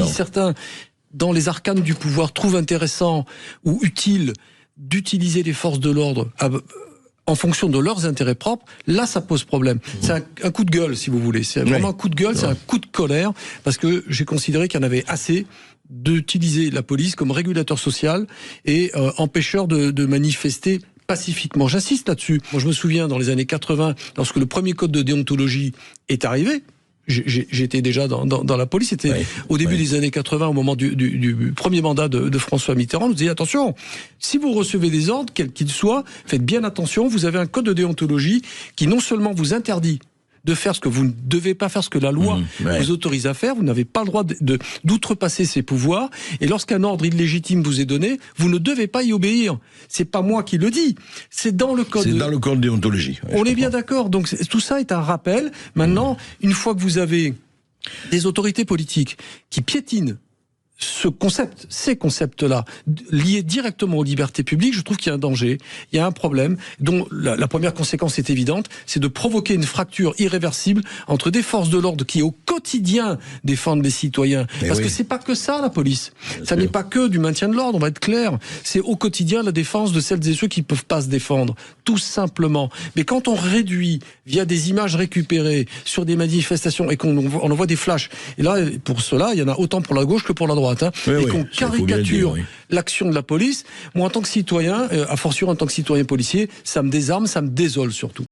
Si certains, dans les arcanes du pouvoir, trouvent intéressant ou utile d'utiliser les forces de l'ordre en fonction de leurs intérêts propres, là ça pose problème. C'est un coup de gueule, si vous voulez. C'est vraiment un coup de gueule, c'est un coup de colère, parce que j'ai considéré qu'il y en avait assez d'utiliser la police comme régulateur social et empêcheur de manifester pacifiquement. J'insiste là-dessus. Moi, je me souviens, dans les années 80, lorsque le premier code de déontologie est arrivé, j'étais déjà dans la police, c'était au début des années 80, au moment du premier mandat de François Mitterrand, on nous disait attention, si vous recevez des ordres, quels qu'ils soient, faites bien attention, vous avez un code de déontologie qui non seulement vous interdit de faire ce que vous ne devez pas faire, ce que la loi vous autorise à faire, vous n'avez pas le droit d'outrepasser ses pouvoirs, et lorsqu'un ordre illégitime vous est donné, vous ne devez pas y obéir. C'est pas moi qui le dis, c'est dans le code. C'est dans le code de déontologie. On est bien d'accord, donc tout ça est un rappel. Maintenant, une fois que vous avez des autorités politiques qui piétinent ces concepts-là, liés directement aux libertés publiques, je trouve qu'il y a un danger, il y a un problème, dont la première conséquence est évidente, c'est de provoquer une fracture irréversible entre des forces de l'ordre qui, au quotidien, défendent les citoyens. Parce que c'est pas que ça, la police. Ça n'est pas que du maintien de l'ordre, on va être clair. C'est au quotidien la défense de celles et ceux qui ne peuvent pas se défendre. Tout simplement. Mais quand on réduit, via des images récupérées, sur des manifestations, et qu'on envoie des flashs, et là, pour cela, il y en a autant pour la gauche que pour la droite, et qu'on caricature l'action de la police, moi en tant que citoyen, a fortiori en tant que citoyen policier, ça me désarme, ça me désole surtout.